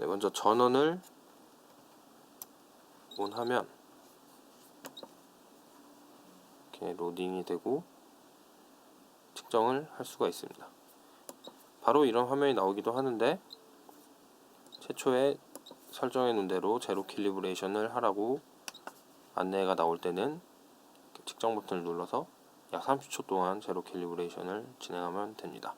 네, 먼저 전원을 온하면 이렇게 로딩이 되고 측정을 할 수가 있습니다. 바로 이런 화면이 나오기도 하는데, 최초에 설정해 놓은 대로 제로 캘리브레이션을 하라고 안내가 나올 때는 측정 버튼을 눌러서 약 30초 동안 제로 캘리브레이션을 진행하면 됩니다.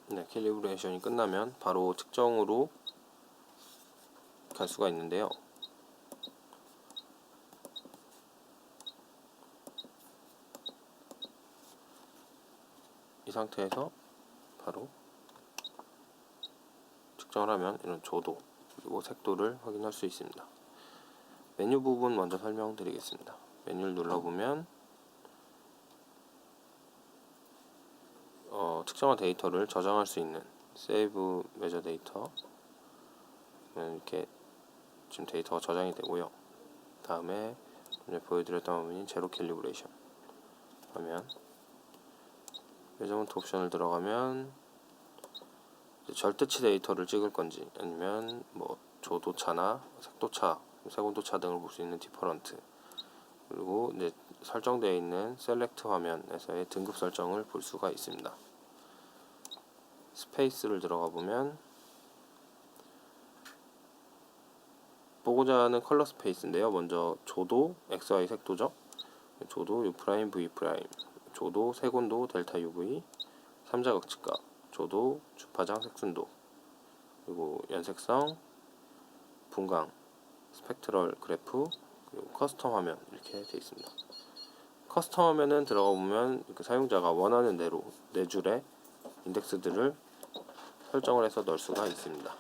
네, 캘리브레이션이 끝나면 바로 측정으로 갈 수가 있는데요. 이 상태에서 바로 측정을 하면 이런 조도 그리고 색도를 확인할 수 있습니다. 메뉴 부분 먼저 설명드리겠습니다. 메뉴를 눌러보면 측정한 데이터를 저장할 수 있는 세이브 메저 데이터, 이렇게 지금 데이터가 저장이 되고요. 다음에 보여드렸던 화면인 제로 캘리브레이션 하면 메저먼트 옵션을 들어가면 절대치 데이터를 찍을 건지, 아니면 뭐 조도차나 색도차, 색온도차 등을 볼 수 있는 디퍼런트, 그리고 이제 설정되어 있는 셀렉트 화면에서의 등급 설정을 볼 수가 있습니다. 스페이스를 들어가 보면 보고자 하는 컬러 스페이스인데요. 먼저 조도, XY 색도죠. 조도 U', V', 조도, 색온도, 델타 UV, 삼자극 측각, 조도, 주파장 색순도, 그리고 연색성, 분광, 스펙트럴 그래프, 그리고 커스텀 화면, 이렇게 되어 있습니다. 커스텀 화면은 들어가 보면 사용자가 원하는 대로 4줄의 인덱스들을 설정을 해서 넣을 수가 있습니다.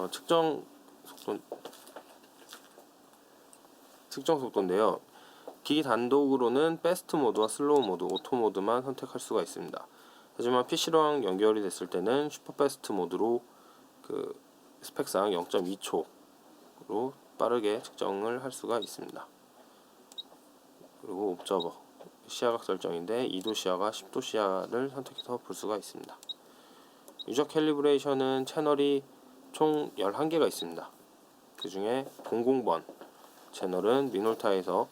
측정 속도인데요. 기기 단독으로는 패스트 모드와 슬로우 모드, 오토 모드만 선택할 수가 있습니다. 하지만 PC랑 연결이 됐을 때는 슈퍼 패스트 모드로 스펙상 0.2초로 빠르게 측정을 할 수가 있습니다. 그리고 옵저버, 시야각 설정인데 2도 시야가 10도 시야를 선택해서 볼 수가 있습니다. 유저 캘리브레이션은 채널이 총 11개가 있습니다. 그 중에 00번 채널은 미놀타에서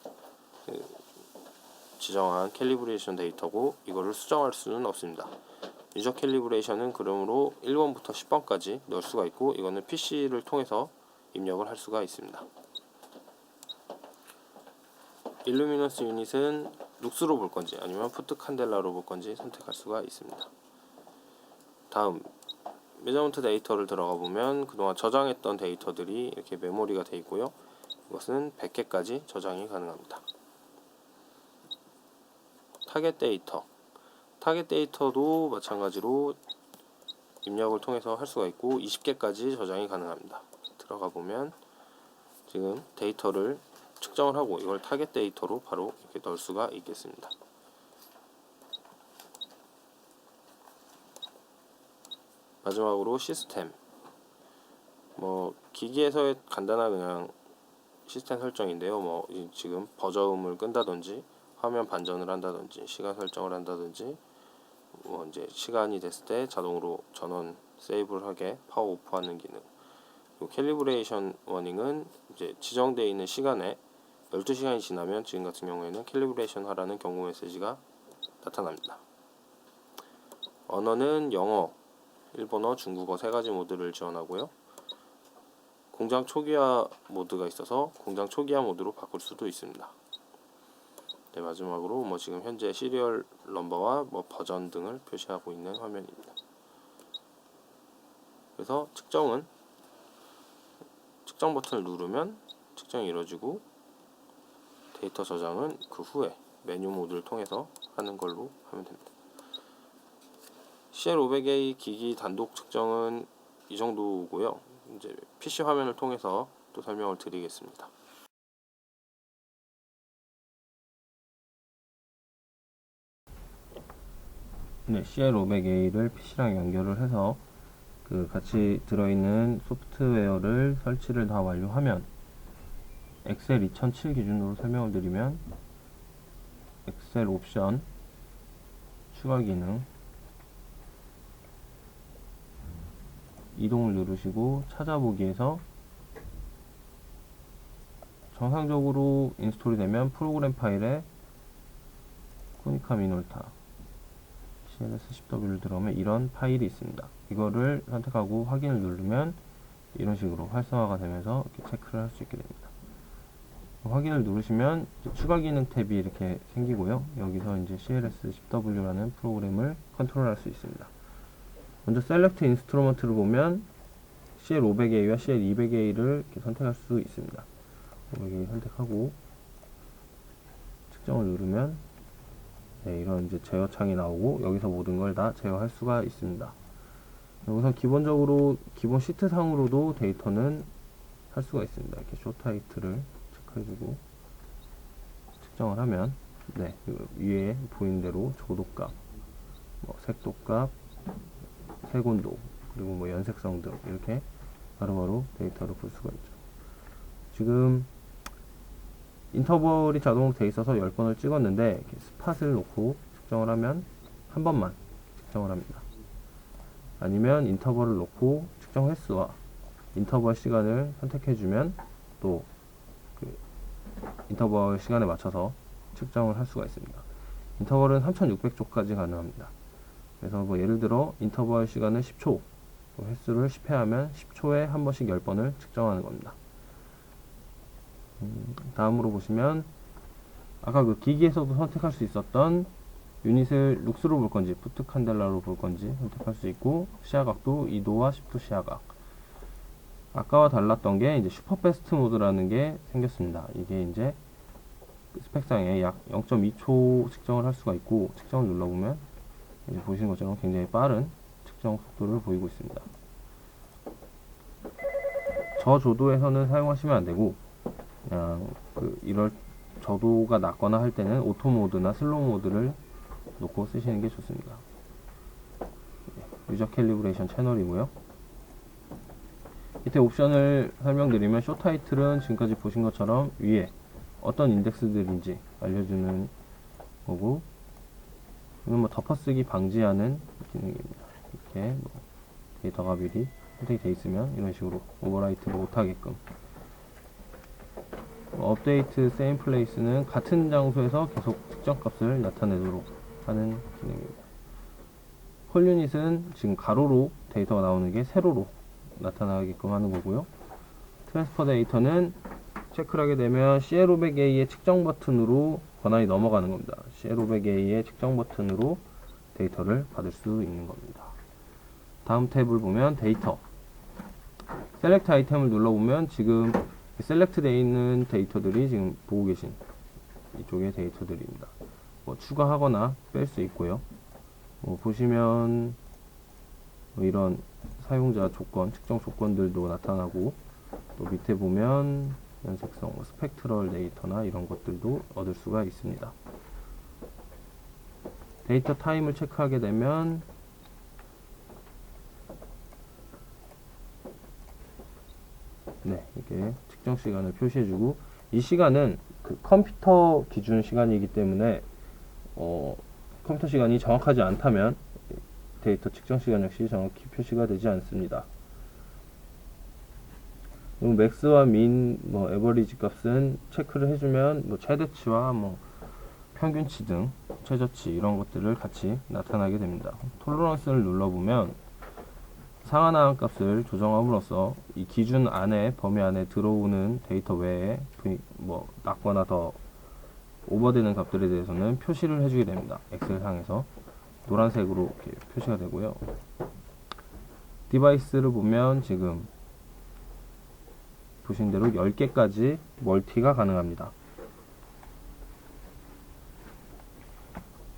지정한 캘리브레이션 데이터고, 이거를 수정할 수는 없습니다. 유저 캘리브레이션은 그러므로 1번부터 10번까지 넣을 수가 있고, 이거는 PC를 통해서 입력을 할 수가 있습니다. 일루미넌스 유닛은 룩스로 볼 건지 아니면 푸트 칸델라로 볼 건지 선택할 수가 있습니다. 다음 메저먼트 데이터를 들어가 보면 그동안 저장했던 데이터들이 이렇게 메모리가 되어 있고요. 이것은 100개까지 저장이 가능합니다. 타겟 데이터도 마찬가지로 입력을 통해서 할 수가 있고 20개까지 저장이 가능합니다. 들어가 보면 지금 데이터를 측정을 하고 이걸 타겟 데이터로 바로 이렇게 넣을 수가 있겠습니다. 마지막으로 시스템, 기기에서의 간단한 그냥 시스템 설정인데요. 지금 버저음을 끈다든지 화면 반전을 한다든지 시간 설정을 한다든지, 이제 시간이 됐을 때 자동으로 전원 세이브를 하게 파워 오프하는 기능. 그리고 캘리브레이션 워닝은 이제 지정되어 있는 시간에 12시간이 지나면 지금 같은 경우에는 캘리브레이션 하라는 경고 메시지가 나타납니다. 언어는 영어, 일본어, 중국어 3가지 모드를 지원하고요. 공장 초기화 모드가 있어서 공장 초기화 모드로 바꿀 수도 있습니다. 네, 마지막으로 지금 현재 시리얼 넘버와 버전 등을 표시하고 있는 화면입니다. 그래서 측정 버튼을 누르면 측정이 이루어지고, 데이터 저장은 그 후에 메뉴 모드를 통해서 하는 걸로 하면 됩니다. CL500A 기기 단독 측정은 이 정도고요. 이제 PC 화면을 통해서 또 설명을 드리겠습니다. 네, CL500A를 PC랑 연결을 해서 그 같이 들어있는 소프트웨어를 설치를 다 완료하면 엑셀 2007 기준으로 설명을 드리면 엑셀 옵션 추가 기능 이동을 누르시고 찾아보기에서 정상적으로 인스톨이 되면 프로그램 파일에 코니카 미놀타 CLS10W를 들어오면 이런 파일이 있습니다. 이거를 선택하고 확인을 누르면 이런 식으로 활성화가 되면서 이렇게 체크를 할 수 있게 됩니다. 확인을 누르시면 추가 기능 탭이 이렇게 생기고요. 여기서 이제 CLS10W라는 프로그램을 컨트롤할 수 있습니다. 먼저 셀렉트 인스트루먼트를 보면 CL500A와 CL200A를 이렇게 선택할 수 있습니다. 500A 선택하고 측정을 누르면 네, 이런 이제 제어 창이 나오고 여기서 모든 걸 다 제어할 수가 있습니다. 우선 기본적으로 기본 시트 상으로도 데이터는 할 수가 있습니다. 이렇게 쇼 타이틀을 체크해주고 측정을 하면 네, 위에 보이는 대로 조도값, 색도값, 색온도, 그리고 뭐 연색성 등 이렇게 바로바로 데이터를 볼 수가 있죠. 지금 인터벌이 자동으로 돼 있어서 10번을 찍었는데 이렇게 스팟을 놓고 측정을 하면 한 번만 측정을 합니다. 아니면 인터벌을 놓고 측정 횟수와 인터벌 시간을 선택해주면 또 그 인터벌 시간에 맞춰서 측정을 할 수가 있습니다. 인터벌은 3600초까지 가능합니다. 그래서 뭐 예를 들어 인터벌 시간을 10초, 횟수를 10회 하면 10초에 한 번씩 10번을 측정하는 겁니다. 다음으로 보시면 아까 그 기기에서도 선택할 수 있었던 유닛을 룩스로 볼 건지 푸트 칸델라로 볼 건지 선택할 수 있고 시야각도 2도와 10도 시야각, 아까와 달랐던 게 이제 슈퍼 패스트 모드라는 게 생겼습니다. 이게 이제 스펙상에 약 0.2초 측정을 할 수가 있고 측정을 눌러보면 이제 보시는 것처럼 굉장히 빠른 측정 속도를 보이고 있습니다. 저조도에서는 사용하시면 안 되고 그냥 이럴 저도가 낮거나 할 때는 오토 모드나 슬로우 모드를 놓고 쓰시는 게 좋습니다. 유저 캘리브레이션 채널이고요. 밑에 옵션을 설명드리면 쇼 타이틀은 지금까지 보신 것처럼 위에 어떤 인덱스들인지 알려주는 거고, 이건 뭐 덮어쓰기 방지하는 기능입니다. 이렇게 뭐 데이터가 미리 선택이 되어 있으면 이런 식으로 오버라이트를 못하게끔. 업데이트 세임 플레이스는 같은 장소에서 계속 특정 값을 나타내도록 하는 기능입니다. 홀 유닛은 지금 가로로 데이터가 나오는 게 세로로 나타나게끔 하는 거고요. 트랜스퍼 데이터는 체크를 하게 되면 CL500A의 측정 버튼으로 권한이 넘어가는 겁니다. CL500A의 측정 버튼으로 데이터를 받을 수 있는 겁니다. 다음 탭을 보면 데이터, 셀렉트 아이템을 눌러보면 지금 셀렉트 되어 있는 데이터들이 지금 보고 계신 이쪽의 데이터들입니다. 뭐 추가하거나 뺄 수 있고요. 보시면 이런 사용자 조건, 측정 조건들도 나타나고, 또 밑에 보면 연색성, 스펙트럴 데이터나 이런 것들도 얻을 수가 있습니다. 데이터 타임을 체크하게 되면 네, 이렇게 측정 시간을 표시해주고, 이 시간은 그 컴퓨터 기준 시간이기 때문에 컴퓨터 시간이 정확하지 않다면 데이터 측정 시간 역시 정확히 표시가 되지 않습니다. 맥스와 민, 에버리지 값은 체크를 해주면 최대치와 평균치 등 최저치 이런 것들을 같이 나타나게 됩니다. 톨러런스를 눌러보면 상하나 값을 조정함으로써 이 기준 안에, 범위 안에 들어오는 데이터 외에 낮거나 더 오버되는 값들에 대해서는 표시를 해주게 됩니다. 엑셀 상에서 노란색으로 이렇게 표시가 되고요. 디바이스를 보면 지금 보신 대로 10개까지 멀티가 가능합니다.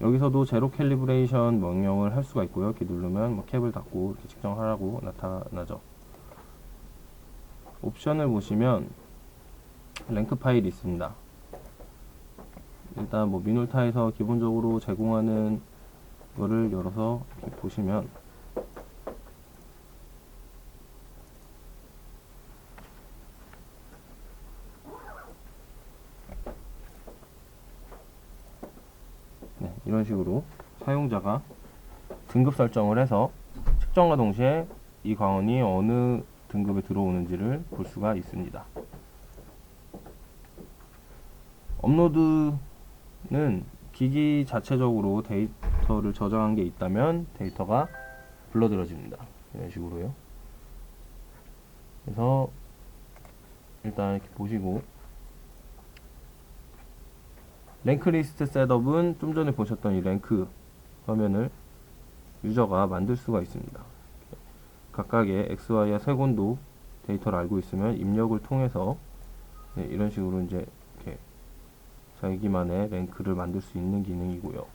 여기서도 제로 캘리브레이션 명령을 할 수가 있고요. 이렇게 누르면 뭐 캡을 닫고 이렇게 측정하라고 나타나죠. 옵션을 보시면 랭크 파일이 있습니다. 일단 뭐 미놀타에서 기본적으로 제공하는 거를 열어서 이렇게 보시면 네, 이런 식으로 사용자가 등급 설정을 해서 측정과 동시에 이 광원이 어느 등급에 들어오는지를 볼 수가 있습니다. 업로드는 기기 자체적으로 데이터를 저장한 게 있다면 데이터가 불러들어집니다. 이런 식으로요. 그래서 일단 이렇게 보시고, 랭크 리스트 셋업은 좀 전에 보셨던 이 랭크 화면을 유저가 만들 수가 있습니다. 각각의 XY와 세곤도 데이터를 알고 있으면 입력을 통해서 네, 이런 식으로 이제 이렇게 자기만의 랭크를 만들 수 있는 기능이고요.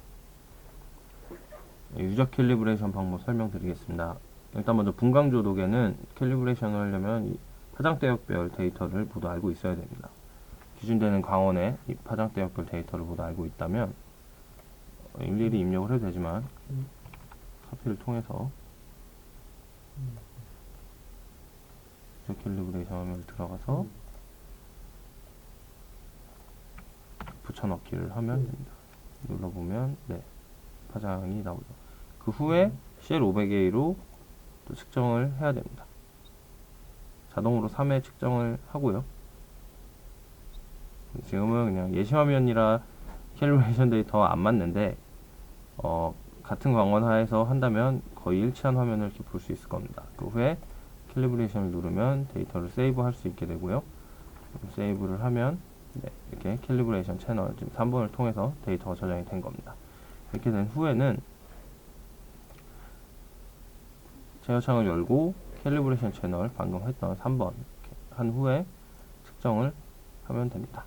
네, 유저 캘리브레이션 방법 설명드리겠습니다. 일단 먼저 분광조독에는 캘리브레이션을 하려면 이 파장대역별 데이터를 모두 알고 있어야 됩니다. 기준되는 광원의 이 파장대역별 데이터를 모두 알고 있다면 일일이 입력을 해도 되지만 카피를 통해서 유저 캘리브레이션 화면을 들어가서 붙여넣기를 하면 됩니다. 눌러보면 네, 파장이 나오죠. 그 후에 CL500A로 또 측정을 해야 됩니다. 자동으로 3회 측정을 하고요. 지금은 그냥 예시 화면이라 캘리브레이션 데이터 안 맞는데 같은 광원 하에서 한다면 거의 일치한 화면을 이렇게 볼 수 있을 겁니다. 그 후에 캘리브레이션을 누르면 데이터를 세이브 할 수 있게 되고요. 세이브를 하면 네, 이렇게 캘리브레이션 채널 지금 3번을 통해서 데이터가 저장이 된 겁니다. 이렇게 된 후에는 제어창을 열고 캘리브레이션 채널 방금 했던 3번 이렇게 한 후에 측정을 하면 됩니다.